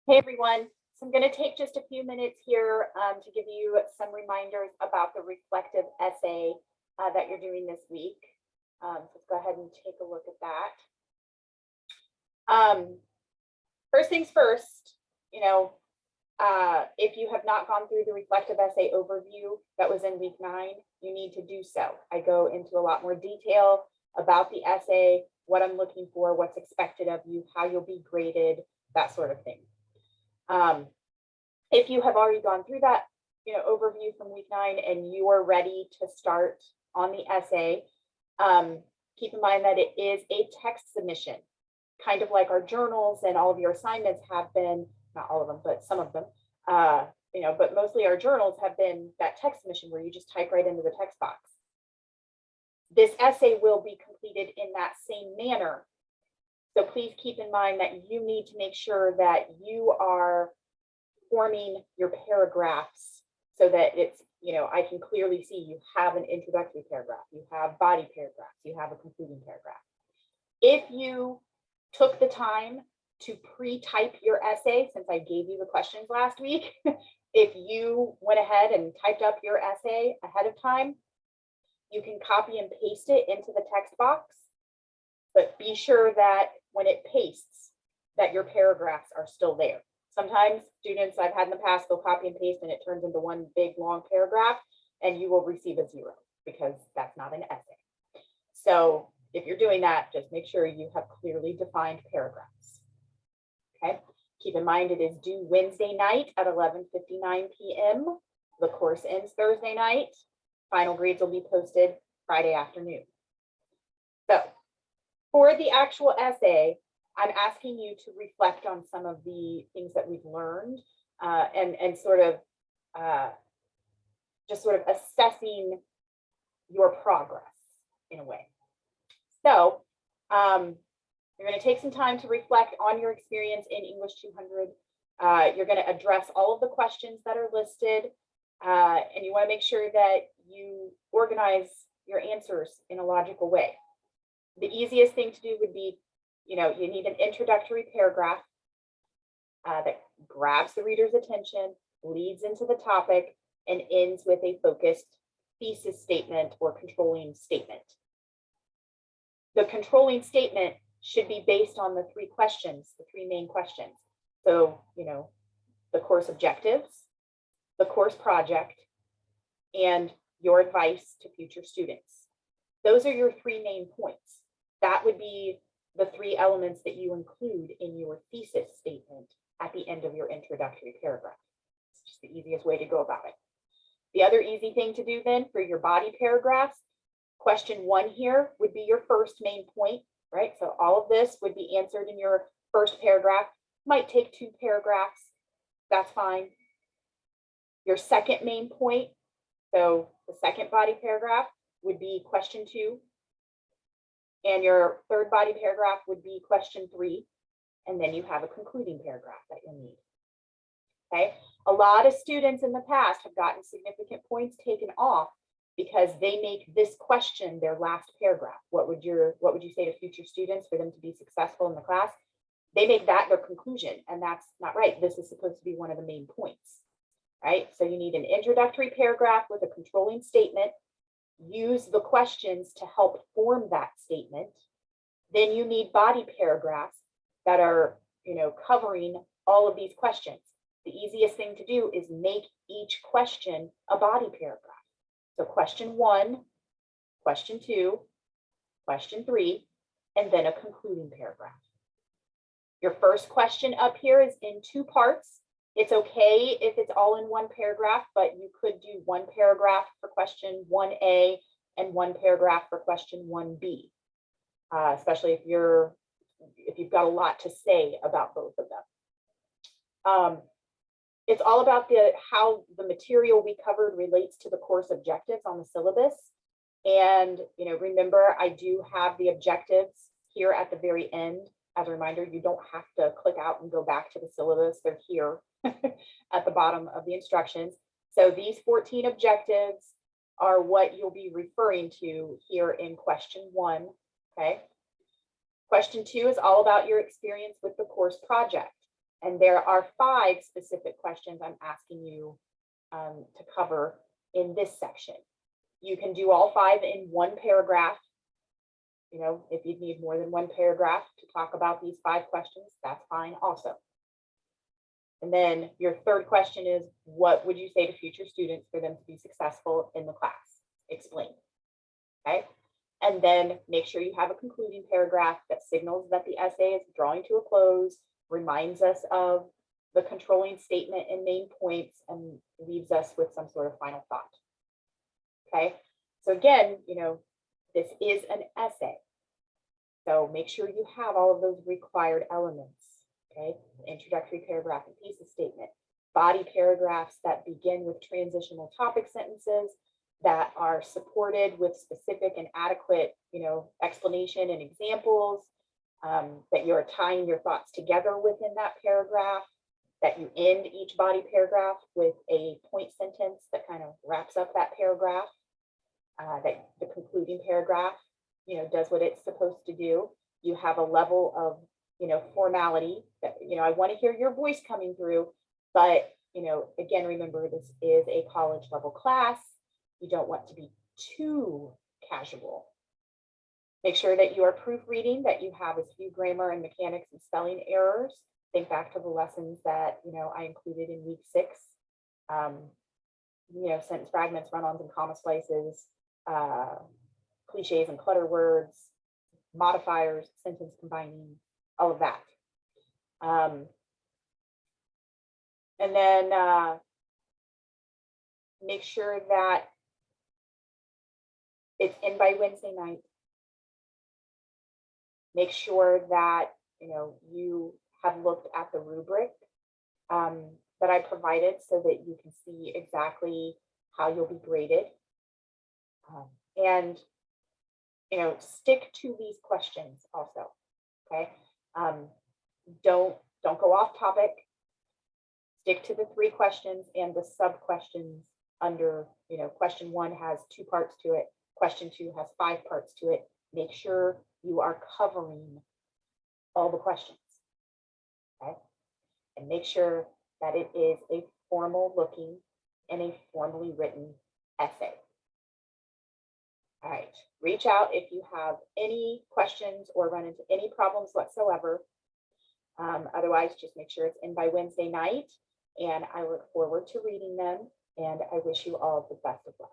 Hey everyone, so I'm going to take just a few minutes here to give you some reminders about the reflective essay that you're doing this week. So let's go ahead and take a look at that. First things first, if you have not gone through the reflective essay overview that was in week 9, you need to do so. I go into a lot more detail about the essay, what I'm looking for, what's expected of you, how you'll be graded, that sort of thing. If you have already gone through that, overview from week 9 and you are ready to start on the essay, keep in mind that it is a text submission, kind of like our journals and all of your assignments have been, not all of them, but some of them, but mostly our journals have been that text submission where you just type right into the text box. This essay will be completed in that same manner. So please keep in mind that you need to make sure that you are forming your paragraphs so that it's, I can clearly see you have an introductory paragraph, you have body paragraphs, you have a concluding paragraph. If you took the time to pre-type your essay, since I gave you the questions last week, if you went ahead and typed up your essay ahead of time, you can copy and paste it into the text box, but be sure that when it pastes, that your paragraphs are still there. Sometimes students I've had in the past, they'll copy and paste and it turns into one big long paragraph and you will receive a 0 because that's not an essay. So if you're doing that, just make sure you have clearly defined paragraphs. Okay. Keep in mind it is due Wednesday night at 11:59 p.m. The course ends Thursday night. Final grades will be posted Friday afternoon. So for the actual essay, I'm asking you to reflect on some of the things that we've learned and sort of assessing your progress in a way. So you're going to take some time to reflect on your experience in English 200. You're going to address all of the questions that are listed, and you want to make sure that you organize your answers in a logical way. The easiest thing to do would be, you need an introductory paragraph that grabs the reader's attention, leads into the topic, and ends with a focused thesis statement or controlling statement. The controlling statement should be based on the 3 questions, the 3 main questions. So, the course objectives, the course project, and your advice to future students. Those are your 3 main points. That would be the 3 elements that you include in your thesis statement at the end of your introductory paragraph. It's just the easiest way to go about it. The other easy thing to do then for your body paragraphs, question 1 here would be your first main point, right? So all of this would be answered in your first paragraph. Might take 2 paragraphs, that's fine. Your second main point, so the second body paragraph would be question 2. And your third body paragraph would be question 3. And then you have a concluding paragraph that you'll need. Okay. A lot of students in the past have gotten significant points taken off because they make this question their last paragraph. What would you say to future students for them to be successful in the class? They make that their conclusion, and that's not right. This is supposed to be one of the main points, right? So you need an introductory paragraph with a controlling statement. Use the questions to help form that statement. Then you need body paragraphs that are, covering all of these questions. The easiest thing to do is make each question a body paragraph. So question 1, question 2, question 3, and then a concluding paragraph. Your first question up here is in 2 parts. It's okay if it's all in 1 paragraph, but you could do 1 paragraph for question 1A and 1 paragraph for question 1B, especially if you've got a lot to say about both of them. It's all about how the material we covered relates to the course objectives on the syllabus. And remember, I do have the objectives here at the very end. As a reminder, you don't have to click out and go back to the syllabus. They're here at the bottom of the instructions. So these 14 objectives are what you'll be referring to here in question 1. Okay. Question 2 is all about your experience with the course project. And there are 5 specific questions I'm asking you to cover in this section. You can do all 5 in one paragraph. You know, if you need more than one paragraph to talk about these 5 questions, that's fine also. And then your third question is, what would you say to future students for them to be successful in the class? Explain. Okay. And then make sure you have a concluding paragraph that signals that the essay is drawing to a close, reminds us of the controlling statement and main points, and leaves us with some sort of final thought. Okay. So again, you know, this is an essay. So make sure you have all of those required elements. Okay, introductory paragraph and thesis statement, body paragraphs that begin with transitional topic sentences that are supported with specific and adequate, you know, explanation and examples, that you're tying your thoughts together within that paragraph, that you end each body paragraph with a point sentence that kind of wraps up that paragraph, that the concluding paragraph, you know, does what it's supposed to do. You have a level of, you know, formality that, you know, I want to hear your voice coming through, but, you know, again, remember this is a college level class. You don't want to be too casual. Make sure that you are proofreading, that you have as few grammar and mechanics and spelling errors. Think back to the lessons that, you know, I included in week 6. You know, sentence fragments, run-ons and comma splices, cliches and clutter words, modifiers, sentence combining, all of that. And then make sure that it's in by Wednesday night. Make sure that, you know, you have looked at the rubric that I provided so that you can see exactly how you'll be graded. And, you know, stick to these questions also, okay? Don't go off topic. Stick to the 3 questions and the sub questions under, you know, question 1 has 2 parts to it. Question 2 has 5 parts to it. Make sure you are covering all the questions, okay? And make sure that it is a formal looking and a formally written essay. All right, reach out if you have any questions or run into any problems whatsoever. Otherwise, just make sure it's in by Wednesday night, and I look forward to reading them, and I wish you all the best of luck.